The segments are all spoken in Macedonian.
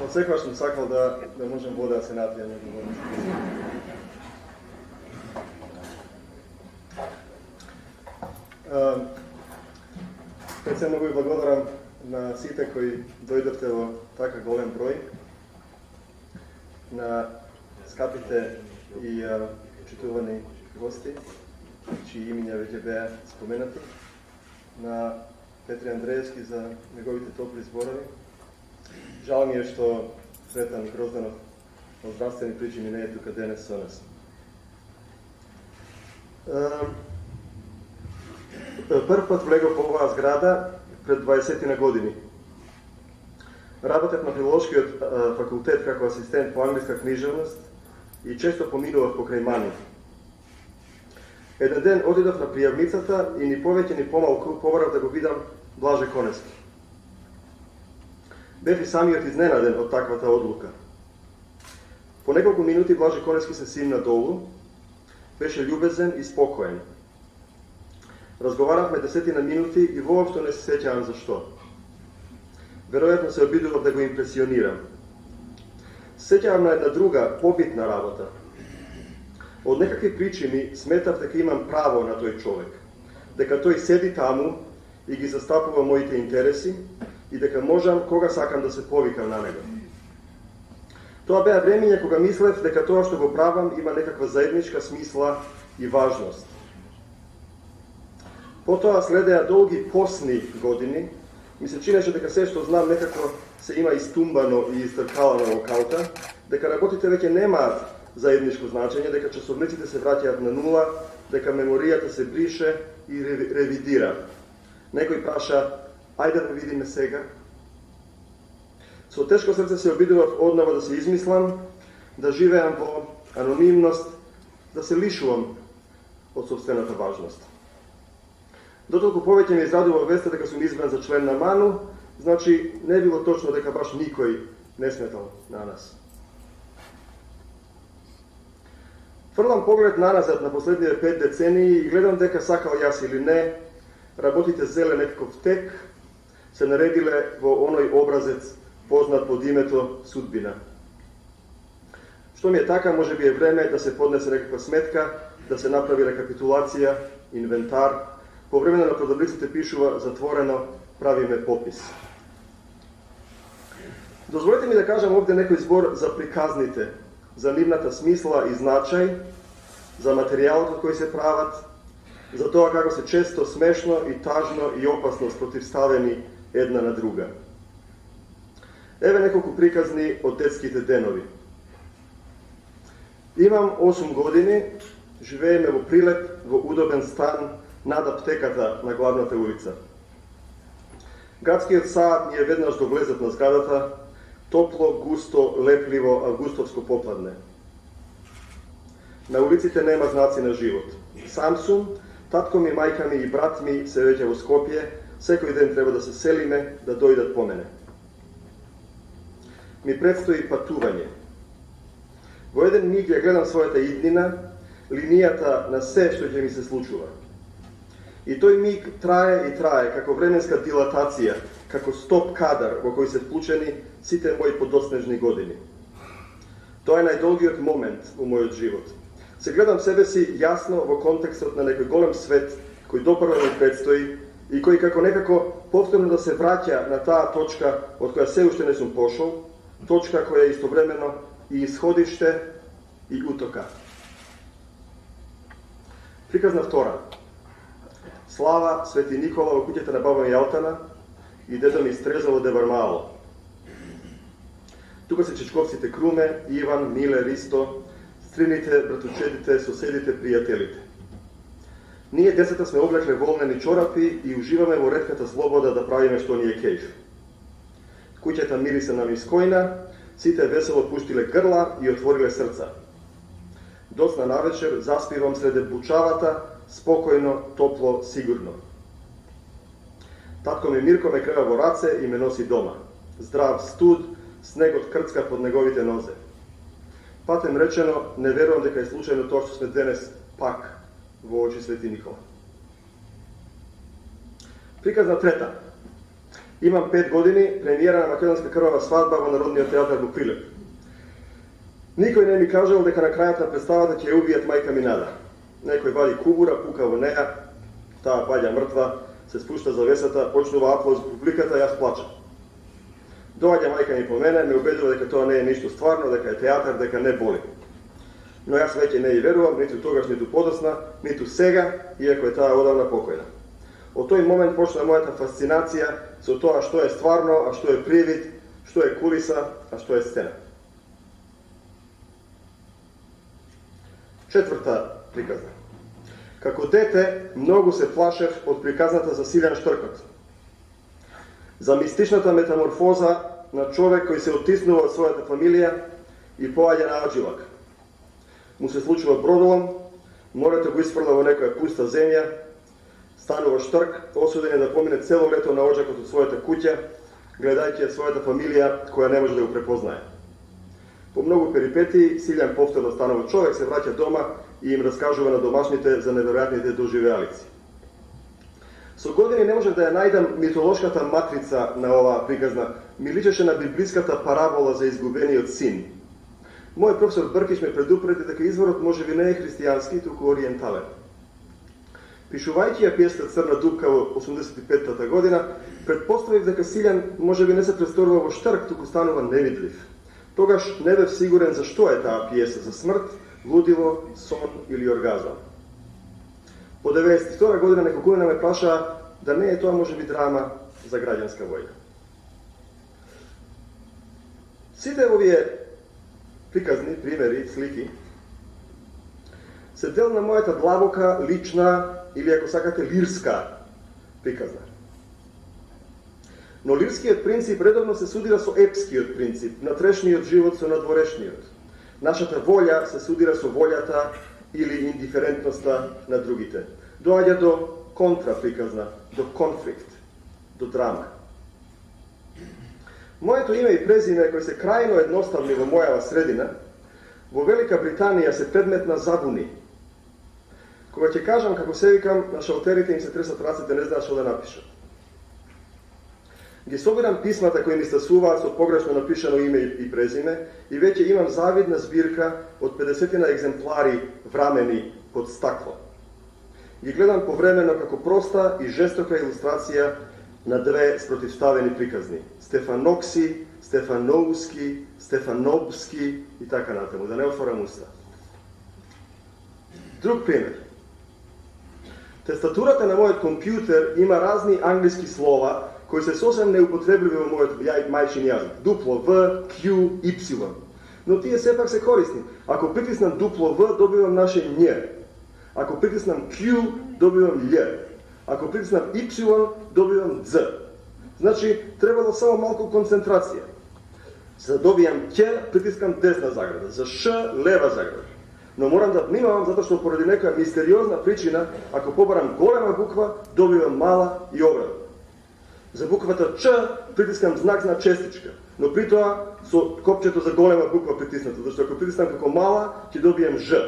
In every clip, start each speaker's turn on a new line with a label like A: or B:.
A: Od sekva sem sakal, da možem voda senatija ne govorim. Predvsem mnogo blagodaram na site koji dojdete o taka golem broj, na skapite i čituvani gosti, čiji imenja već je beja spomenuti, na Petri Andrejevski za njegovite topli zborovi. Žal mi je što Sretan Grozdanov o zdravstveni priči mi ne je tukaj danes so nas. Prvi put vlegel po ova zgrada pred 20 godini. Работев на филолошкиот факултет како асистент по англиска книжевност и често поминував покрај мани. Еден ден одидов на пријавницата и ни повеќе ни помалку побарав да го видам Блаже Конески. Бев и самиот изненаден од таквата одлука. По неколку минути Блаже Конески се симна долу, беше љубезен и спокоен. Разговаравме 10 минути и воопшто не се сеќавам зашто. Веројатно се обидував да го импресионирам. Сеќавам на една друга, побитна работа. Од некакви причини сметав дека имам право на тој човек, дека тој седи таму и ги застапува моите интереси и дека можам кога сакам да се повикам на него. Тоа беа времења кога мислев дека тоа што го правам има некаква заедничка смисла и важност. Потоа следеа долги посни години, ми се чинеше дека се што знам некако се има истумбано и изтркалано во калта, дека работите веќе немаат заедничко значење, дека часовниците се враќаат на нула, дека меморијата се брише и ревидира. Некој праша, ајде да видиме сега. Со тешко срце се обидував однова да се измислам, да живеам во анонимност, да се лишувам од собствената важност. Дотолку повеќе ми израдува веста дека сум избран за член на МАНУ, значи не било точно дека баш никој не сметал на нас. Фрлам поглед наназад на последниве 5 децении и гледам дека сакал јас или не, работите зеле некаков тек, се наредиле во оној образец познат под името судбина. Што ми е така, може би е време да се поднесе некаква сметка, да се направи рекапитулација, инвентар. По време на продавниците пишува затворено, правиме попис. Дозволете ми да кажам овде некој збор за приказните, за нивната смисла и значај, за материјалот од кој се прават, за тоа како се често смешно и тажно и опасно спротивставени една на друга. Еве неколку приказни од детските денови. Имам 8 години, живееме во прилеп, во удобен стан над аптеката на главната улица. Градскиот саат ни е веднаш до влезот на зградата, топло, густо, лепливо, августовско попладне. На улиците нема знаци на живот. Сам сум, татко ми, мајка ми и брат ми се веќе во Скопје, секој ден треба да се селиме, да дојдат по мене. Ми предстои патување. Во еден миг ја гледам својата иднина, линијата на се што ќе ми се случува. И тој миг трае и трае, како временска дилатација, како стоп кадар во кој се вклучени сите мои подоснежни години. Тоа е најдолгиот момент во мојот живот. Се гледам себе си јасно во контекстот на некој голем свет кој допрва ми предстои и кој како некако повторно да се враќа на таа точка од која се уште не сум пошол, точка која е истовремено и исходиште и утока. Приказна втора. Слава, Свети Никола во куќата на баба ми Јалтана и дедо ми Стрезово де Вармаало. Тука се чичковците Круме, Иван, Миле, Ристо, стрините, братучедите, соседите, пријателите. Ние децата сме облекле волнени чорапи и уживаме во ретката слобода да правиме што ни е кејф. Куќата мирисе на мискојна, сите весело пуштиле грла и отвориле срца. Доцна навечер заспивам среде бучавата, спокојно, топло, сигурно. Татко ми Мирко ме крива во раце и ме носи дома. Здрав студ, снегот крцка под неговите нозе. Патем речено, не верувам дека е случајно тоа што сме денес пак во очи Свети Никола. Приказна трета. Imam 5 godini, premijera Македонска крвава свадба во Народниот театар во Прилеп. Никој не ми кажал дека на крајот на представата ќе убијат мајка ми Нада. Некој вади кубура, пука во неа, таа паѓа мртва, се спушта завесата, почнува аплауз публиката, јас плачам. Доаѓа мајка ми по мене, ме убедува дека тоа не е ништо стварно, дека е театар, дека не боли. Но јас веќе не ја верувам, ниту тогаш, ниту подосна, ниту сега, иако е таа одавна покојна. Од тој момент почна мојата фасцинација со тоа што е стварно, а што е привид, што е кулиса, а што е сцена. Четврта приказна. Како дете, многу се плашев од приказната за Силјан Штркот. За мистичната метаморфоза на човек кој се оттиснува од својата фамилија и поаѓа на аџилак. Му се случува бродолом, морето го испрла во некоја пуста земја, станува Штрк, осуден е да помине цело лето на оџакот од својата куќа, гледајќи својата фамилија која не може да го препознае. По многу перипетии, Силјан повторно станува човек, се враќа дома и им раскажува на домашните за неверојатните доживеалици. Со години не можев да ја најдам митолошката матрица на оваа приказна. Ми личеше на библиската парабола за изгубениот син. Мој професор Бркич ме предупреди дека изворот можеби не е христијански, туку ориентален. Пишувајќи ја пиесата Црна дупка во 85-та година, предпоставив дека Силјан можеби не се престорува во Штрк, туку станува невидлив. Тогаш не бев сигурен за што е таа пиеса, за смрт, лудило, сон или оргазам. По 92 година неколкуина ме прашаа да не е тоа можеби драма за граѓанска војна. Сите овие приказни, примери, слики се дел на мојата длабока, лична или ако сакате лирска приказна. Но лирскиот принцип редовно се судира со епскиот принцип, натрешниот живот со надворешниот. Нашата волја се судира со волјата или индиферентноста на другите. Доаѓа до контраприказна, до конфликт, до драма. Моето име и презиме, кои се крајно едноставни во мојава средина, во Велика Британија се предмет на забуни. Кога ќе кажам како се викам, на шалтерите им се тресат раците, не знаат што да напишат. Ги собирам писмата кои ми стасуваат со погрешно напишано име и презиме и веќе имам завидна збирка од 50 екземплари врамени под стакло. Ги гледам повремено како проста и жестока илустрација на две спротивставени приказни. Стефанокси, Стефановски, Стефанобски и така натаму, да не отворам уста. Друг пример. Тестатурата на мојот компјутер има разни англиски слова кои се сосем неупотребливи во мојот мајчин јазик. Дупло В, Q, Y. Но тие сепак се корисни. Ако притиснам дупло В, добивам наше њ. Ако притиснам Q, добивам Л. Ако притиснам Y, добивам З. Значи, требало само малку концентрација. За да добијам Ќ, притискам десна заграда. За Ш, лева заграда. Но морам да внимавам, затоа што поради некоја мистериозна причина, ако побарам голема буква, добивам мала и обратно. За буквата Ч притискам знак на честичка, но при тоа со копчето за голема буква притиснато, зашто ако притискам како мала, ќе добием Ж.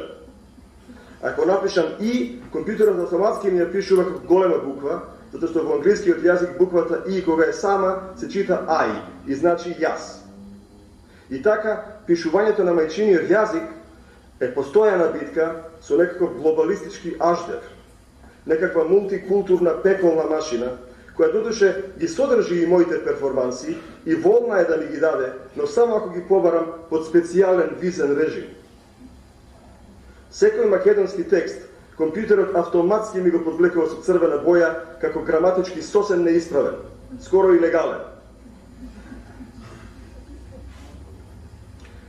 A: Ако напишам И, компјутерот автоматски ми ја пишува како голема буква, затоа што во англискиот јазик буквата И кога е сама се чита I и значи јас. И така, пишувањето на мајчиниот јазик е постојана битка со некаков глобалистички аждер, некаква мултикултурна пеколна машина, која додуше ги содржи и моите перформанси и волна е да ми ги даде, но само ако ги побарам под специјален визен режим. Секој македонски текст, компјутерот автоматски ми го подвлекува со црвена боја како граматички сосем неисправен, скоро илегален.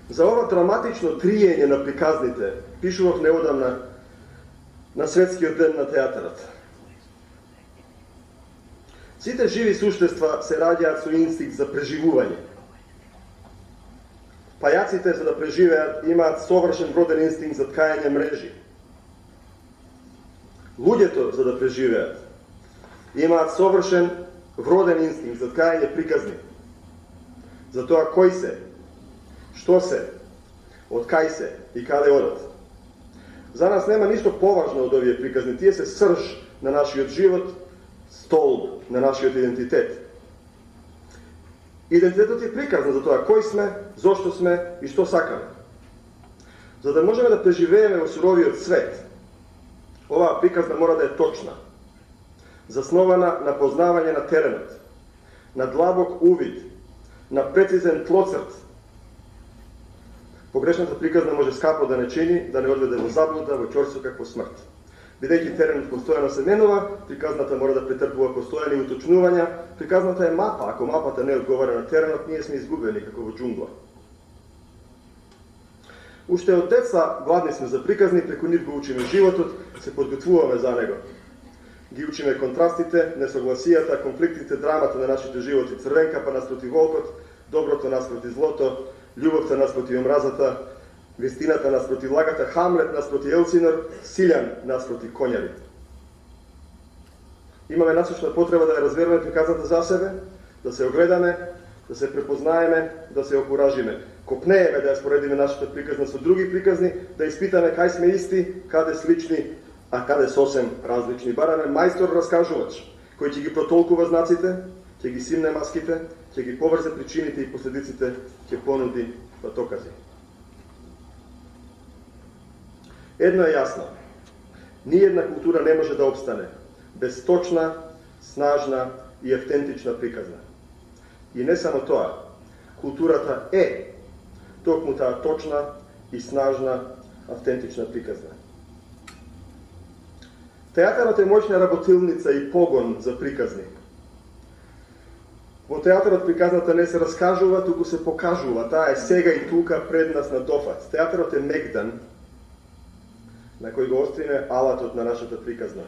A: За ова драматично триење на приказните пишував неодамна на Светскиот ден на театарот. Сите живи суштества се раѓаат со инстинкт за преживување. Пајаците, за да преживеат, имаат совршен вроден инстинкт за ткање мрежи. Луѓето, за да преживеат, имаат совршен вроден инстинкт за ткање приказни. За тоа кој се, што се, од кај се и каде одат. За нас нема ништо поважно од овие приказни. Тие се срж на нашиот живот, столб на нашиот идентитет. Идентитетот е приказна за тоа кој сме, зошто сме и што сакаме. За да можеме да преживееме во суровиот свет, оваа приказна мора да е точна, заснована на познавање на теренот, на длабок увид, на прецизен тлоцрт. Погрешната приказна може скапо да не чини, да не одведе во заблуда, во ќорсока, во смрт. Бидејќи теренот постојано се менува, приказната мора да претрпува постојани уточнувања. Приказната е мапа, ако мапата не одговара на теренот, ние сме изгубени како во џунгла. Уште од деца гладни сме за приказни, преку нив го учиме животот, се подготвуваме за него. Ги учиме контрастите, несогласијата, конфликтите, драмата на нашите животи, црвенкапа наспроти волкот, доброто наспроти злото, љубовта наспроти омразата, вистината наспроти лагата, Хамлет наспроти Елсинор, Силјан наспроти конјарите. Имаме насочна потреба да ја разбереме приказната за себе, да се огледаме, да се препознаеме, да се окуражиме. Копнееме да ја споредиме нашата приказна со други приказни, да испитаме кај сме исти, каде слични, а каде сосем различни. Бараме мајстор раскажувач, кој ќе ги протолкува знаците, ќе ги симне маските, ќе ги поврзе причините и последиците, ќе понуди патокази. Едно е јасно. Ниједна култура не може да обстане без точна, снажна и автентична приказна. И не само тоа, културата е токму таа точна и снажна, автентична приказна. Театарот е моќна работилница и погон за приказни. Во театарот приказната не се раскажува, туку се покажува. Таа е сега и тука пред нас на дофат. Театарот е мегдан, на кој го острине алатот на нашата приказна.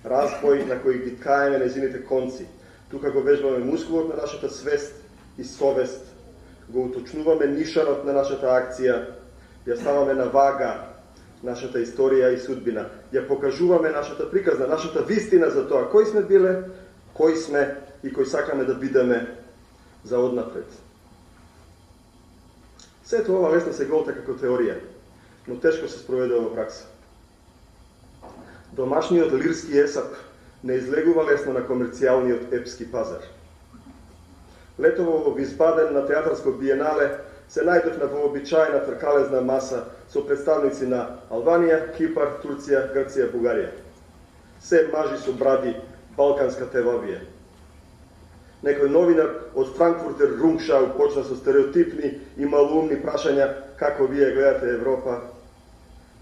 A: Разбој на кој ги ткаеме незините конци. Тука го вежбаме мускулот на нашата свест и совест. Го уточнуваме нишанот на нашата акција. Ја ставаме на вага нашата историја и судбина. Ја покажуваме нашата приказна, нашата вистина за тоа кој сме биле, кој сме и кој сакаме да бидеме за однапред. Сето ова лесно се голта како теорија, но тешко се спроведува во пракса. Домашниот лирски есап не излегува лесно на комерцијалниот епски пазар. Летово во Висбаден на театарско биенале се најдов на вообичајна тркалезна маса со представници на Албанија, Кипар, Турција, Грција, Бугарија. Се мажи со бради, балканска тевавија. Некој новинар од Франкфуртер Рунгшау почна со стереотипни и малумни прашања како вие гледате Европа.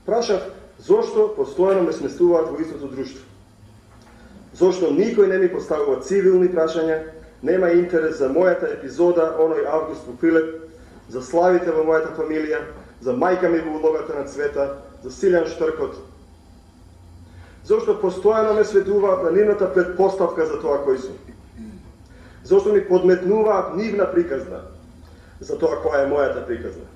A: Прашав зошто постојано ме сместуваат во истото друштво. Зошто никој не ми поставува цивилни прашања, нема интерес за мојата епизода оној август во Прилеп, за славите во мојата фамилија, за мајка ми во улогата на цвета, за Силјан Штркот. Зошто постојано ме сведуваат на нивната предпоставка за тоа кој сум. Зошто ми подметнуваат нивна приказна за тоа која е мојата приказна.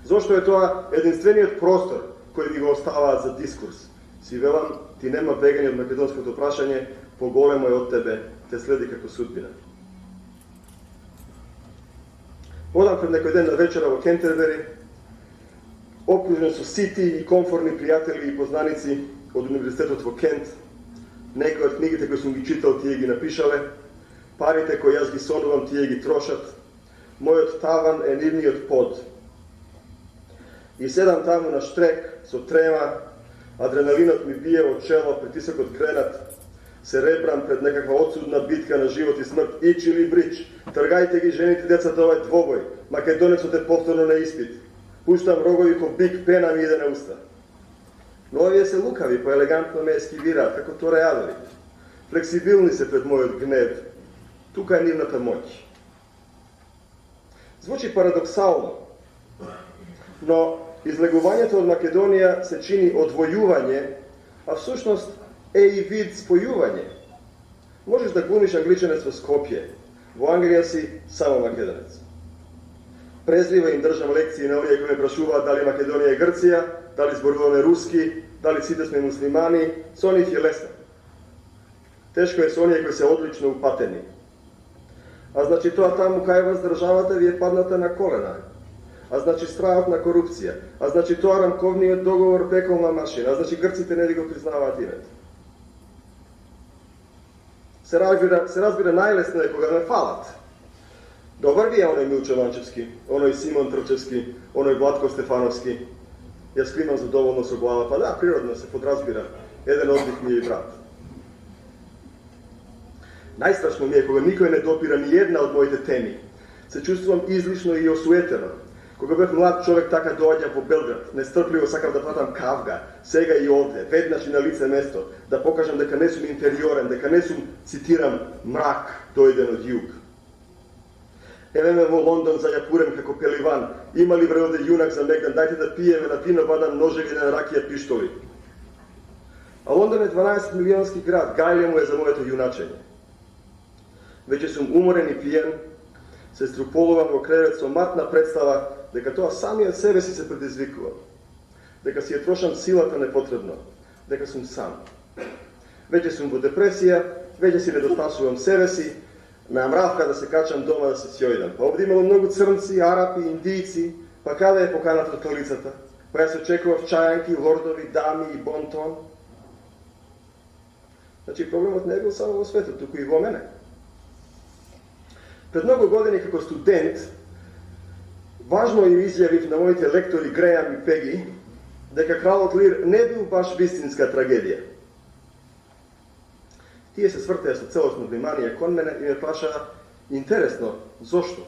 A: Зошто е тоа единствениот простор кој ви го оставаат за дискурс. Си велам, ти нема бегање од македонското прашање, поголемо е од тебе, те следи како судбина. Одам пред некој ден на вечера во Кентербери, окружен со сити и комфорни пријатели и познаници од универзитетот во Кент. Некои од книгите кои сум ги читал, тие ги напишале. Парите кои јас ги сонувам, тие ги трошат. Мојот таван е нивниот под. И седам таму на штрек, со трема, адреналинот ми бие од чело, притисокот кренат, се ребрам пред некаква отсудна битка на живот и смрт, ич или брич, тргајте ги жените децата овај двобој, македонецот е повторно на испит, пуштам рогови ко бик, пена ми иде на уста. Но овие се лукави, поелегантно ме ескивираат, како тореадори, флексибилни се пред мојот гнев, тука е нивната моќ. Звучи парадоксално, но излегувањето од Македонија се чини одвојување, а всушност е и вид спојување. Можеш да глумиш англичанец во Скопје, во Англија си само македонец. Презрива им држам лекции на овие кои ме прашуваат дали Македонија е Грција, дали зборуваме руски, дали сите сме муслимани, со нив е лесно. Тешко е со оние кои се одлично упатени. А значи тоа таму кај вас државата ви е падната на колена. А значи страхот на корупција. А значи тоа рамковниот договор пеколна машина. А значи грците не ви го признаваат името. Се разбира најлесно е кога ме фалат. Dobar bi je onaj Milče Lančevski, onaj Simon Trčevski, onaj Vlatko Stefanovski. Jaz klimam zadovoljno so glava, pa da, prirodno se podrazbira. Jedan od njih mi je i brat. Najstrašno mi je, koga nikoj ne dopira ni jedna od mojite temi. Se čustvujem izlišno i osujeteno. Koga bih mlad čovjek taka dođa po Belgrad, nestrpljivo sakav da pratam kavga, sega i ovdje, vednaš i na lice mesto, da pokažem deka ne sum inferioren, deka ne sum, citiram, mrak dojden od jug. Evo me vo London za japurem kako pelivan, imali bre ovdje junak za megdan, dajte da pijeme na vino badan noževi na rakije pištoli. A London je 12 milijonski grad, gajlje mu je za moje to junačenje. Već sam umoren i pijen, se strupolovam vo krevet so matna predstava, deka to sami od sebe si se predizvikuo. Deka si je trošam silata nepotrebno, deka sam sam. Već sam vo depresija, već si nedostašujem sebe si, na mravka da se kačam doma da se sjojdam. Pa ovdje imalo mnogo crnci, Arapi, Indijci, pa kada je pokanata tolicata? Pa ja se očekував čajanki, lordovi, dami i bon ton. Znači, problemot ne je bil samo vo svetu, tuku i vo mene. Pred mnogo godini kako student, važno je izjaviti na mojite lektori Graham i Peggy, deka Kralot Lir ne bil baš vistinska tragedija. Tije se svrteja sa celostno vnimanije kon mene i me plaša interesno, zašto?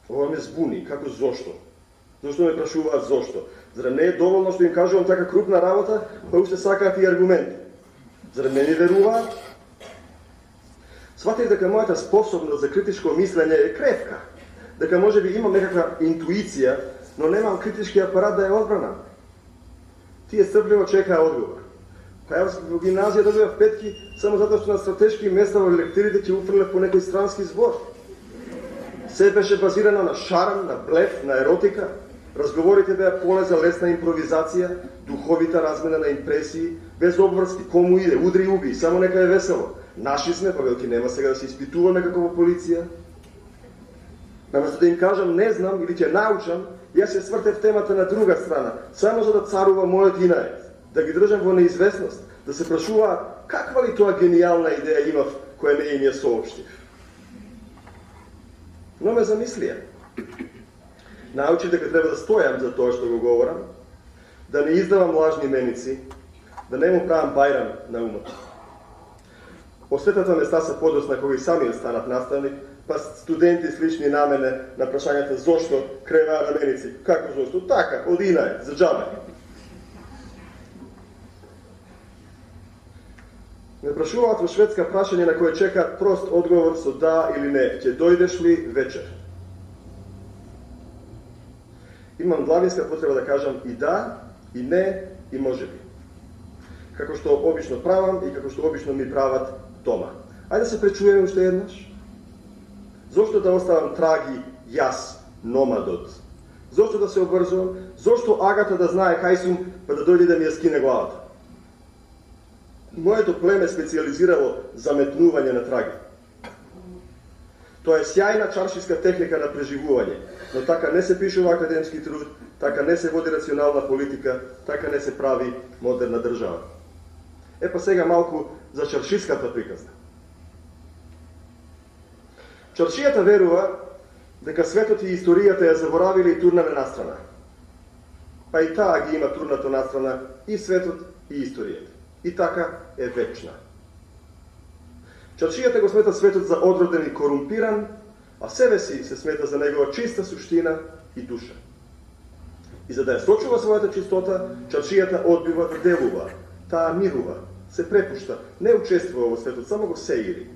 A: Ovo me zbuni, kako zašto? Zašto me prašuva zašto? Zar ne je dovoljno što im kažu vam taka krupna rabota, pa ušte sakati argumenti? Zar meni veruva? Shvatite deka mojata sposobnost za kritičko mislenje je krepka. Deka može bi imam nekakva intuicija, no nemam kritički aparat da je odbrana. Tije strpljivo čeka odgovor. Pa evo u gimnaziji dobiva petki samo zato što na strateškim mestama lektirite će ufrle po nekoj stranski zbor. Sve beše bazirano na šarm, na blef, na erotika. Razgovorite beja poleza lesna improvizacija, duhovita razmena na impresiji, bez obvrsti, komu ide, udri i ubi, samo neka je veselo. Naši sme, pa veliki nema sega da se ispituvame kako policija. Namesto da im kažem ne znam ili će naučam, ja se svrtev temata na druga strana, samo za da caruva moje tinaje, da gi držam vo neizvesnost, da se prašuva kakva li to genijalna ideja imav koja ne im je soopštiv. No me zamislija. Naučite ga treba da stojam za to što go govoram, da ne izdavam lažni menici, da ne mu pravam bajram na umot. Osvetata me Stasa Podosna koji sami ostanat nastavnik, pa studenti slični na mene na prašanjata zašto kreva na menici. Kako zašto? Taka, odina je, za džabe. Me prašuvat vo švedska prašanje na koje čeka prost odgovor so da ili ne, će dojdeš li večer. Imam glavinska potreba da kažem i da, i ne, i može bi. Kako što obično pravam i kako što obično mi pravat doma. Ajde se prečujem ušte jednaš. Zašto da ostavam tragi jas, nomadot? Zašto da se obrzujem? Zašto Agata da znaje kaj sum, pa da dojde da mi je skine glavata? Moje to pleme specijaliziralo zametnuvanje na tragi. To je sjajna čaršijska tehnika na preživuvanje, no taka ne se piše u akademski trud, taka ne se vodi racionalna politika, taka ne se pravi moderna država. E pa sega malku za čaršijskata prikazna. Čaršijata veruva deka svetот i istorijata je zaboravili turnave nastrana. Pa i ta agi ima turnato nastrana i svetot i istorijat. I taka je večna. Čaršijata go smeta svetot za odroden i korumpiran, a sebe si se smeta za njegova čista suština i duša. I za da je sočuva svojata čistota, čaršijata odbiva da deluva, ta miruva, se prepušta, ne učestvuje ovo svetot, samo go seiri.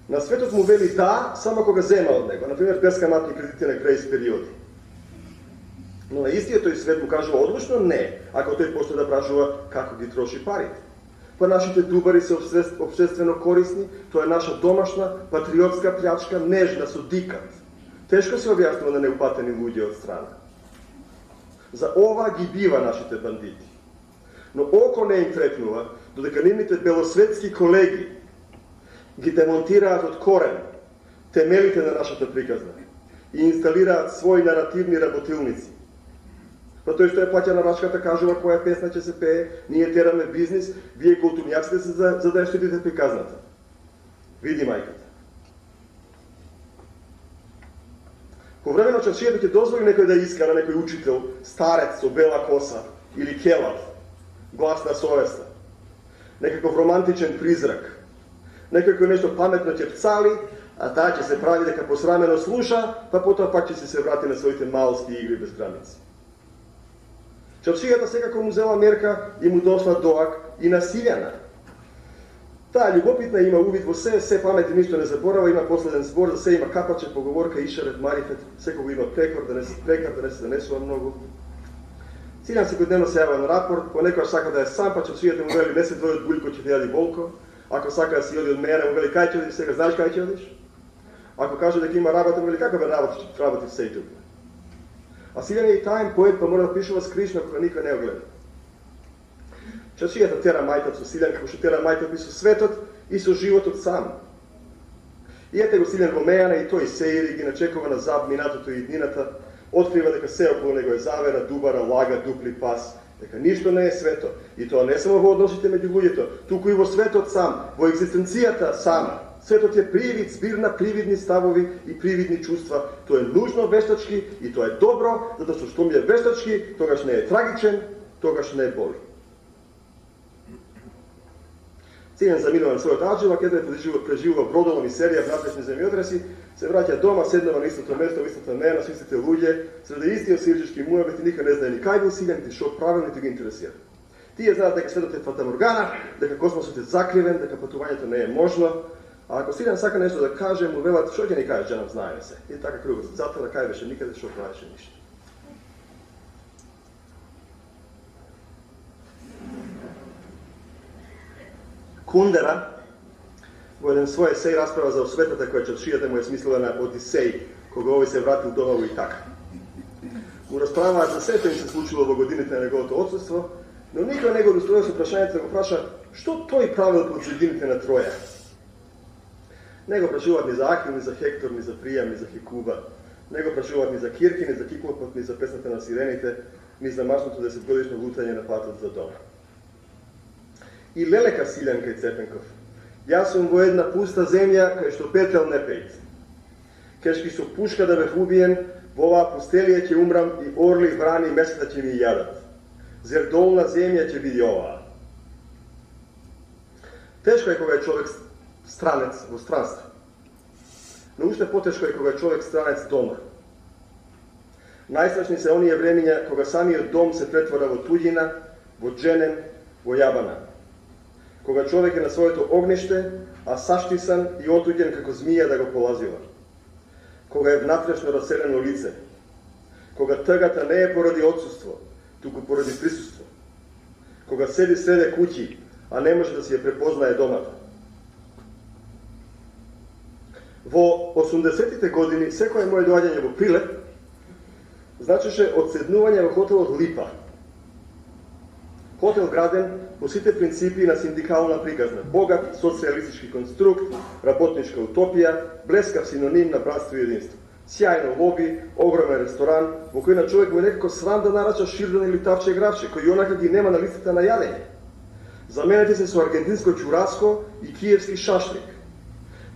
A: Na svetot mu veli da, samo koga zema od njega, na primjer beskamatni krediti na grace periodi. No na isti je to i svet mu kažu odlučno ne, ako to je pošto da pražuva kako gi troši parit. Pa našite dubari se opštveno korisni, to je naša domašna, patriotska pljačka, nežna su dikat. Teško se objasnilo na neupateni ljudi od strana. Za ova gi biva našite banditi. No oko ne im trepnuva, dodeka nimite belosvetski kolegi gi demontiraat od koren, temelite na našата prikazna i instaliraat svoj narativni rabotilnici. Pa to je što je plaćana Raškata kažува koja pesna će se peje, nije terame biznis, vije kulturnjacite se za da je štitite prikaznata. Vidi majkата. Povremeno čaršija ќе дозволи некој да искара, некој учител, старец со бела коса или келав, гласна совеста, некаков романтичен призрак, некој кој нешто паметно ќе пцали, а таа ќе се прави дека посрамено слуша, па потоа пак ќе се врати на своите малски игри без граници. Чаршијата секако му зела мерка и му дошла доак и насилјана. Таа љубопитна има увид во се памет и ништо не заборава, има последен збор, за се има капаче, поговорка, ишарет, марифет, секого има прекор, да не се занесува многу. Цилян секојдневно се јавува на рапорт, понекогаш сака да е сам, па чаршијата му вели, не се двои од Бујко, ќе те јади волко. Ако сака да си оди од мене, му вели, кај ќе одиш сега, знаеш кај ќе одиш? Ако каже дека има работа, му вели, каква бе работи в сејту? А Силјан е и таен поет, па мора да пишува скришно, кога никој не го гледа. Чаршијата тера мајтот со Силјан, како што тера мајтот и со светот и со животот сам. И ете го Силјан во Мејана и тој сеири, ги начекува на заб минатото и иднината, открива дека се околу него е завера, дубара, лага, дупли пас, дека ништо не е свето. И тоа не само во односите меѓу луѓето, туку и во светот сам, во екзистенцијата сама. Светот е привид, збир на привидни ставови и привидни чувства. Тоа е нужно вештачки и тоа е добро, затоа што ми е вештачки, тогаш не е трагичен, тогаш не е боли. Цијан заминува на својот аџил, каде преживува бродолом и серија внатрешни земјотреси, се враќа дома, седнува на истото место, истата мена, со истите луѓе, среде истиот сирџички муабет и никој не знае ни кај бил Силјан, ти што правил, нити ги интересира. Тие знаат дека светот е фатаморгана, дека космосот е закривен, дека патувањето не е можно, а ако Силјан сака нешто да каже, му велат, што ќе ни кажеш, джанам, знаеме се. И така кругот се затвора, кај беше никаде, што правеше ништо. Кундера во еден свој есеј расправа за осветата која чаршијата му е смислила на Одисеј, кога овој се вратил дома во Итака. Му расправаат за сето им се случило во годините на неговото отсутство, но никој не го удостоил со прашањето да го праша што тој правил под годините на Троја. Не го прашуваат ни за Ахил, ни за Хектор, ни за Пријам, ни за Хекуба. Не го прашуваат ни за Кирки, ни за Киклопот, ни за песната на сирените, ни за мачното 10-годишно лутање на патот за дома. И лелека Силјан кај Цепенков. Јас сум во една пуста земја кај што петел не пејт. Кешки со пушка да бев убиен, во оваа пустелија ќе умрам и орли, врани, места ќе ми јадат. Зер долна земја ќе биде оваа. Тешко е кога е човек странец во странство. Но уште потешко е кога е човек странец дома. Најстрашни се оние времиња кога самиот дом се претвора во туѓина, во дженен, во јабана. Кога човек е на своето огниште, а саштисан и отуѓен како змија да го полазива. Кога е внатрешно раселено лице. Кога тъгата не е поради отсуство, туку поради присуство. Кога седи среде куќи, а не може да си ја препознае домата. Во 80-тите години, секој моје доаѓање во Прилеп, значеше одседнување во хотелот Липа. Хотел граден по сите принципи на синдикална приказна. Богат социјалистички конструкт, работничка утопија, блескав синоним на братство и единство. Сјајно лоби, огромен ресторан, во кој на човек му е некако срам да нарача ширден или тавче гравче, кој онака ги нема на листата на јадење. Заменети се со аргентинско чураско и киевски шашлик.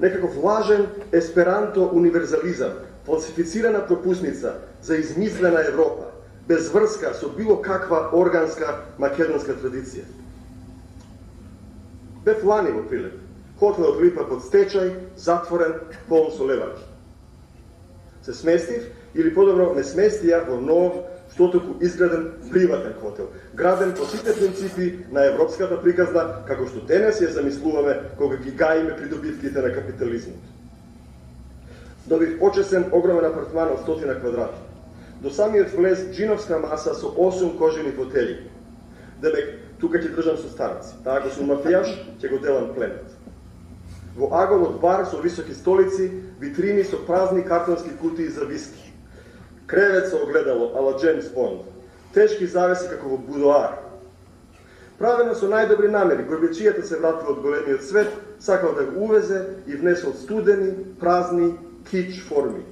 A: Некаков лажен есперанто универзализам, фалсифицирана пропусница за измислена Европа, без врска со било каква органска македонска традиција. Бев лани во Прилеп. Хотелот Липа под стечај, затворен, полн со леваки. Се сместив, или подобро ме сместија во нов, штотоку изграден приватен хотел, граден по сите принципи на европската приказна, како што денес ја замислуваме кога ги гаиме придобивките на капитализмот. Добив почесен огромен апартман од 100 квадрати. До самиот влез джиновска маса со 8 кожени фотели. Дебек, тука ќе држам со старци. Таа ако сум мафијаш, ќе го делам пленот. Во аголот бар со високи столици, витрини со празни картонски кутии за виски. Кревет со огледало, ала Джеймс Бонд. Тешки завеси како во будоар. Правено со најдобри намери, горбечијата се вратила од големиот свет, сакал да го увезе и внесол студени, празни, кич форми.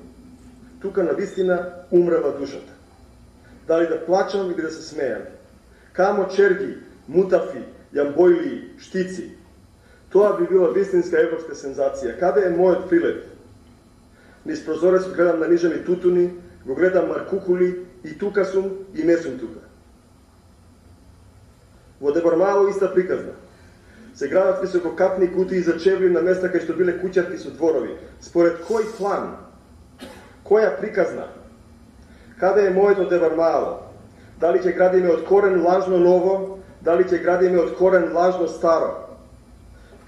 A: Тука на вистина умрела душата. Дали да плачам или да се смејам. Камо черги, мутафи, јамбојли, штици. Тоа би била вистинска европска сензација. Каде е мојот Прилеп? Низ прозорецот гледам нанижени тутуни, го гледам маркукули и тука сум и не сум тука. Во Дебармало иста приказна. Се градат висококапни кутии за чевли на места кај што биле куќарки со дворови. Според кој план? Која приказна? Каде е моето Дебармало? Дали ќе градиме од корен лажно ново, дали ќе градиме од корен лажно старо?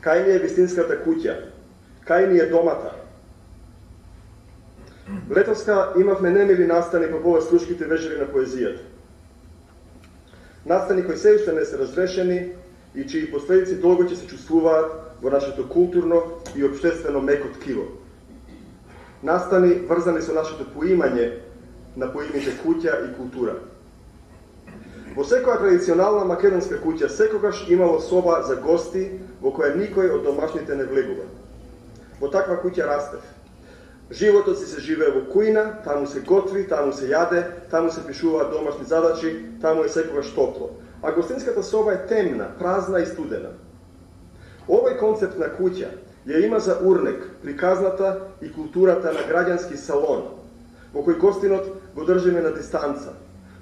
A: Кај ни е вистинската куќа? Кај ни е домата? Летоска имавме немили настани по повод слушките вечери на поезијата. Настани кои се уште не се разрешени и чии последици долго ќе се чувствуваат во нашето културно и општествено меко ткиво. Настани врзани со нашето поимање на поимите куќа и култура. Во секоја традиционална македонска куќа секогаш имало соба за гости во која никој од домашните не влегува. Во таква куќа растев. Животот си се живее во кујна, таму се готви, таму се јаде, таму се пишуваат домашни задачи, таму е секогаш топло. А гостинската соба е темна, празна и студена. Овој концепт на куќа ја има за урнек приказната и културата на граѓански салон, во кој гостинот го држиме на дистанца.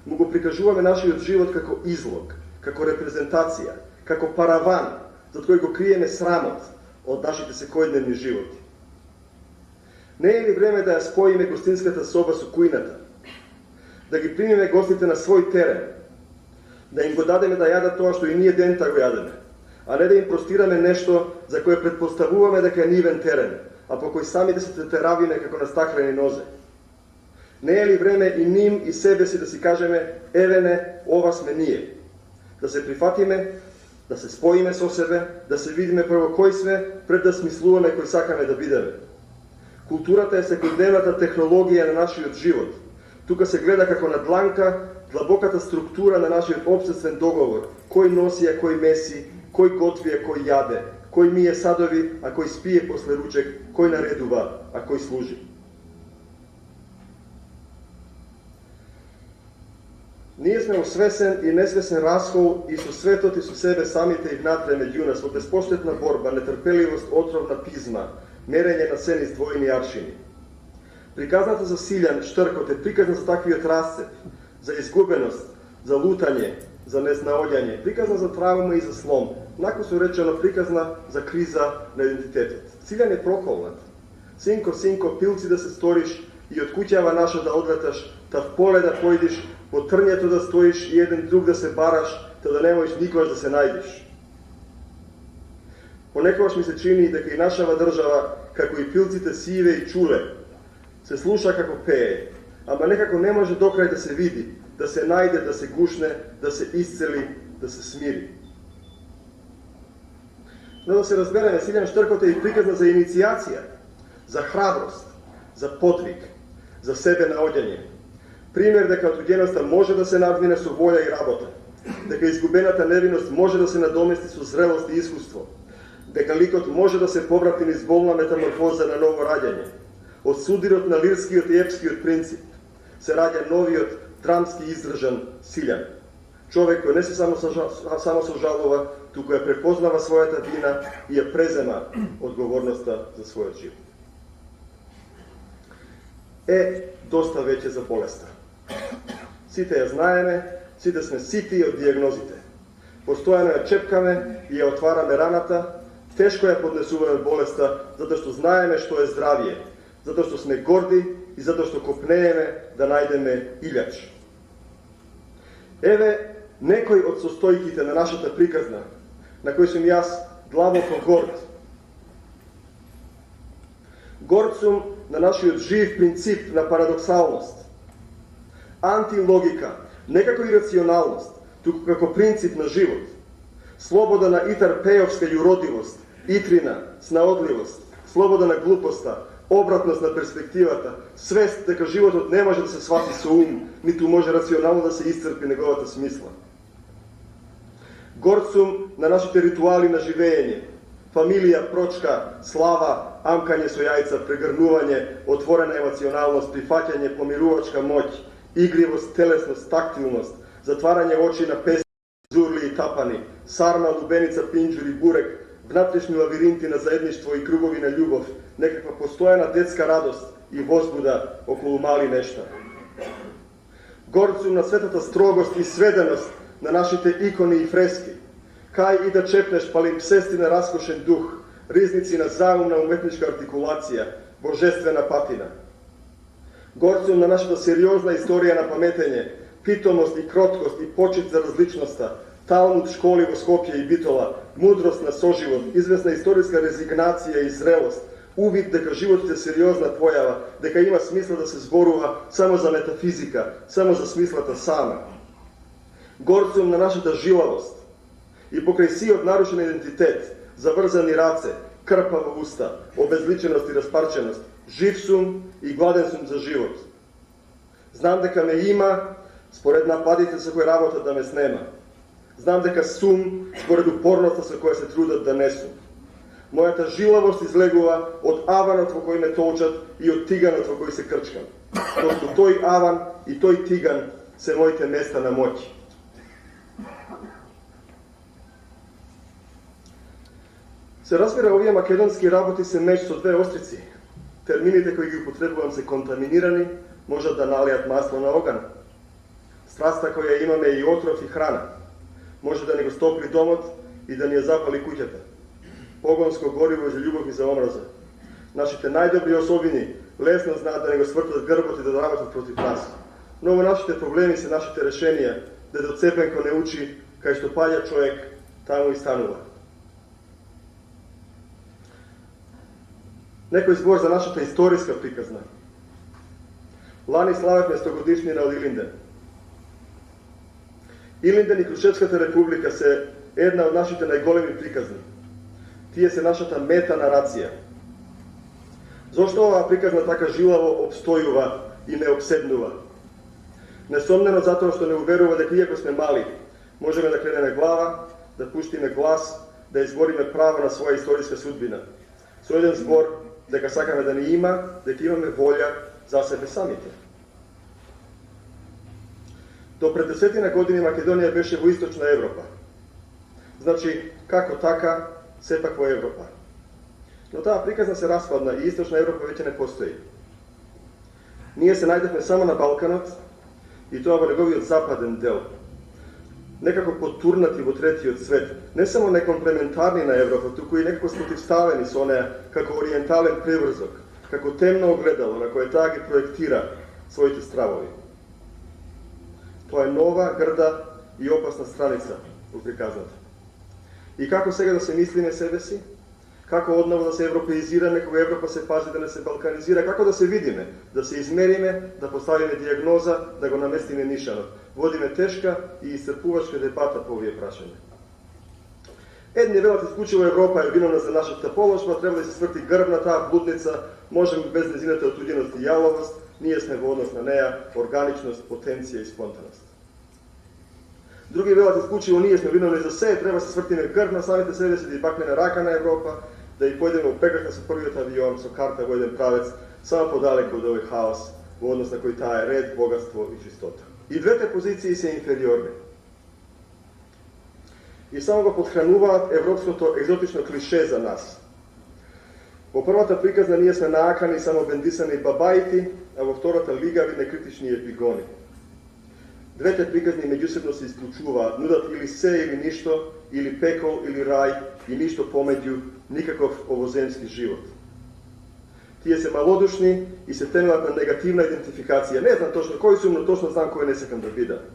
A: Му го прикажуваме нашиот живот како излог, како репрезентација, како параван, зад кој го криеме срамот од нашите секојдневни животи. Не е ли време да ја споиме гостинската соба со кујната? Да ги примиме гостите на свој терен? Да им го дадеме да јадат тоа што и ние дента го јадеме? А не да им простираме нешто за кое предпоставуваме дека е нивен терен, а по кој самите се тетеравиме како на стаклени нозе? Не е ли време и ним и себе си да си кажеме, евене, ова сме ние? Да се прифатиме, да се споиме со себе, да се видиме прво кој сме, пред да смислуваме кој сакаме да бидеме. Културата е секојдневната технологија на нашиот живот. Тука се гледа како на дланка длабоката структура на нашиот општествен договор. Кој носи, а кој меси, кој готви, а кој јаде, кој мие садови, а кој спие после ручек, кој наредува, а кој служи. Ние сме освесен и несвесен расхол и со светот и со себе самите и внатре меѓу нас, во безпоштетна борба, нетрпеливост, отровна пизма, мерење на се низ двојни аршини. Приказната за Силјан Штркот е приказна за таквиот расцеп, за изгубеност, за лутање, за незнаоѓање, приказна за травма и за слом, накусо речено приказна за криза на идентитетот. Силјан е проколнат. Синко, синко, пилци да се сториш и од куќава наша да одлеташ, та в поле да појдиш, по трњето да стоиш и еден друг да се бараш, та да не можеш никогаш да се најдеш. Понекогаш ми се чини дека и нашава држава, како и пилците сиве и чуле, се слуша како пее, ама некако не може докрај да се види, да се најде, да се гушне, да се исцели, да се смири. Но да се разбереме, Силјан Штркот е и приказна за иницијација, за храброст, за подвиг, за себе наоѓање. Пример дека отуѓеноста може да се надмине со волја и работа, дека изгубената невиност може да се надомести со зрелост и искуство, дека ликот може да се поврати низ болна метаморфоза на ново раѓање. Од судирот на лирскиот и епскиот принцип се раѓа новиот драмски издржан Силјан. Човек кој не се само сожалува, туку ја препознава својата вина и ја презема одговорноста за својот живот. Доста веќе за болеста. Сите ја знаеме, сите сме сити од диагнозите. Постојано ја чепкаме и ја отвараме раната, тешко ја поднесуваме болеста, затоа што знаеме што е здравие, затоа што сме горди и затоа што копнееме да најдеме илјач. Еве некој од состојките на нашата приказна, на кој сум јас длабоко горд. Горд сум на нашиот жив принцип на парадоксалност, антилогика, не како ирационалност, туку како принцип на живот, слобода на итарпеовска јуродивост, итрина, снаодливост, слобода на глупоста, обратност на перспективата, свест дека животот не може да се свати со ум, ниту може рационално да се исцрпи неговата смисла. Горд сум на нашите ритуали на живење, фамилија, прочка, слава, амкање со јајца, прегрнување, отворена емоционалност, прифаќање, помирувачка моќ, игривост, телесност, тактилност, затварање очи на песни, зурли и тапани, сарма, лубеница, пинџури, бурек, внатрешни лавиринти на заедништво и кругови на љубов, некаква постојана детска радост, и возбуда околу мали нешта. Горд сум на светата строгост и сведеност на нашите икони и фрески, кај и да чепнеш палимпсести на раскошен дух, ризници на заумна уметничка артикулација, божествена патина. Горд сум на нашата сериозна историја на паметење, питомост и кроткост и почит за различноста, талмуд школи во Скопје и Битола, мудрост на соживот, известна историска резигнација и зрелост, увид дека животот е сериозна појава, дека има смисла да се зборува само за метафизика, само за смислата сама. Горд сум на нашата жилавост и покрај сиот нарушен идентитет, заврзани раце, крпава уста, обезличеност и распарченост, жив сум и гладен сум за живот. Знам дека ме има, според нападите со кои работат да ме снема. Знам дека сум, според упорноста со која се трудат да не сум. Мојата жилавост излегува од аванот во кој ме толчат и од тиганот во кој се крчкам. Докато тој аван и тој тиган се моите места на моќ. Се разбира, овие македонски работи се меч со две острици. Термините кои ги употребувам се контаминирани, можат да налијат масло на оган. Страста која имаме и отров и храна, може да ни го стопли домот и да ни ја запали куќата. Погонско гориво за љубов и за омраза. Нашите најдобри особини лесно знаат да ни го свртат грбот и да работат против нас. Но во нашите проблеми се нашите решенија, дедо Цепенко не учи, кај што паѓа човек, таму и станува. Некој збор за нашата историска приказна. Лани славевме 100-годишнина од Илинден. Илинден и Крушевската република се една од нашите најголеми приказни. Тие се нашата мета нарација. Зошто оваа приказна така жилаво обстојува и не обседнува? Несомнено затоа што не уверува дека иако сме мали, можеме да кренеме глава, да пуштиме глас, да избориме право на своја историска судбина. Со еден збор дека сакаме да ни има, дека имаме волја за себе самите. До пред 10 години Македонија беше во Источна Европа. Значи, како така, сепак во Европа. Но таа приказна се распадна и Источна Европа веќе не постои. Ние се најдевме само на Балканот и тоа во неговиот западен дел. Некако потурнати во третиот свет, не само некомплементарни на Европа, туку и некако спротивставени со неа како ориентален преврзок, како темно огледало на кое таа ги проектира своите стравови. Тоа е нова, грда и опасна страница во приказната. И како сега да се мислиме себе си? Како одново да се европеизираме, кога Европа се пази да не се балканизира? Како да се видиме, да се измериме, да поставиме диагноза, да го наместиме нишанот? Водиме тешка и исцрпувачка дебата по овие прашања. Едни велат исклучиво Европа е виновна за нашата положба, треба да се сврти грб на таа блудница, можеме без незината отуденост и јаловост, ние сме во однос на неа органичност, потенција и спонтаност. Други велат исклучиво ние сме виновни за се, треба да се свртиме грб на самите себе си, да и бакнеме рака на Европа, да и појдеме у пекарка со првиот авион, со карта во еден правец, само подалеку од овој хаос, во однос на кој таа е ред, богатство и чистота. И двете позиции се инфериорни. И само го подхрануваат европското екзотично клише за нас. Во првата приказна ние сме наакани само бендисани бабаити, а во втората лигави некритични епигони. Двете приказни меѓусебно се исклучуваат, нудат или се или ништо, или пекол или рај, и ништо помеѓу, никаков овоземски живот. Тие се малодушни и се темелат на негативна идентификација. Не знам точно кој сум, но точно знам кој не сакам да бидам.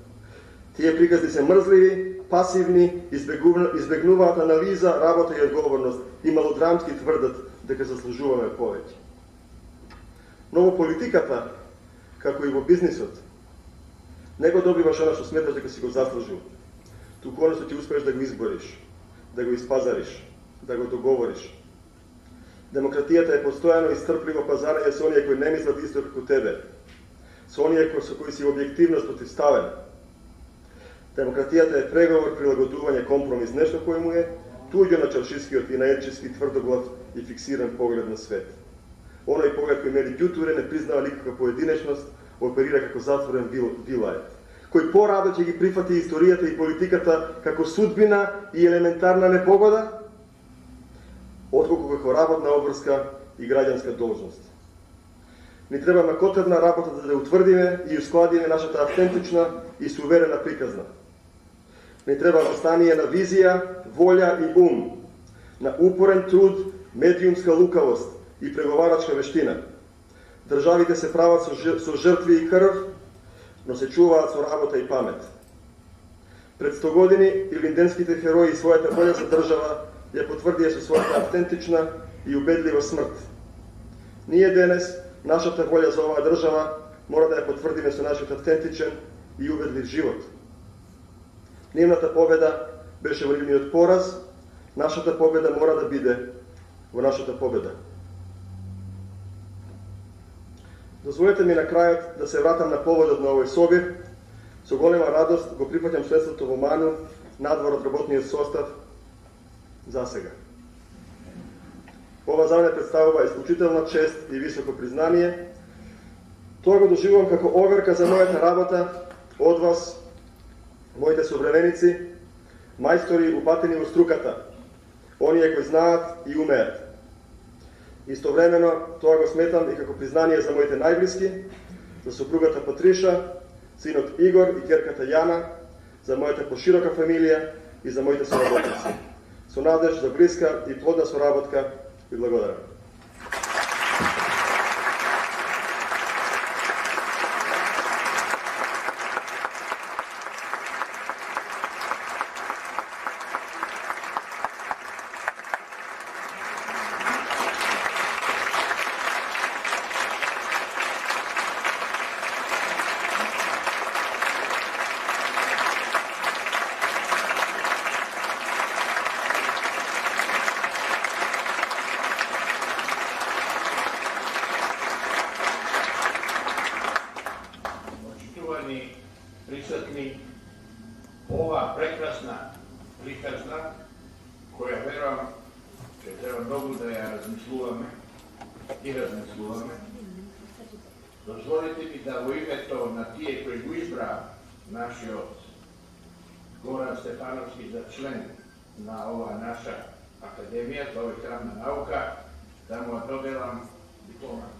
A: Тие приказни се мрзливи, пасивни, избегнуваат анализа, работа и одговорност и малодрамски тврдат дека заслужуваме повеќе. Но во политиката, како и во бизнисот, не го добиваш она што сметаш дека си го заслужил. Туку оно што ти успееш да го избориш, да го испазариш, да го договориш. Демократијата е постојано и стрпливо пазарење со оние кои не мислат исто како тебе, со оние со кои си објективно спротивставен. Демократијата е преговор, прилагодување, компромис, нешто кој му е туѓо на чаршискиот и на етчески тврдоглав и фиксиран поглед на свет. Оној поглед кој мери ѓутуре, не признава никаква поединечност, оперира како затворен вилајет, кој порадо ќе ги прифати историјата и политиката како судбина и елементарна непогода, отколку како работна обврска и граѓанска должност. Ни треба макотерна работа да утврдиме и ускладиме нашата автентична и суверена приказна. Ни треба остание на визија, волја и ум, на упорен труд, медиумска лукавост и преговарачка вештина. Државите се прават со жртви и крв, но се чуваат со работа и памет. Пред 100 години илинденските херои својата волја за држава ја потврдија со својата автентична и убедлива смрт. Ние денес, нашата волја за оваа држава, мора да ја потврдиме со нашиот автентичен и убедлив живот. Нивната победа беше во нивниот пораз, нашата победа мора да биде во нашата победа. Дозволете ми на крајот да се вратам на поводот на овој собир. Со голема радост го прифаќам членството во МАНУ, надвор од работниот состав, за сега. Ова за мене представува исклучителна чест и високо признание. Тоа го доживувам како оверка за мојата работа од вас, моите современици, мајстори упатени во струката, оние кои знаат и умеат. Истовремено, тоа го сметам и како признание за моите најблиски, за сопругата Патриша, синот Игор и ќерката Јана, за мојата поширока фамилија и за моите соработници. Со надеж за блиска и плодна соработка ви благодарам.
B: Присутни, ова прекрасна приказна, која верувам, че треба многу да ја размислуваме и размислуваме. Дозволите ми да во името на тие кои го избра нашиот Горан Стефановски за член на ова наша академија, за овој храм на наука, да му доделам дипломата.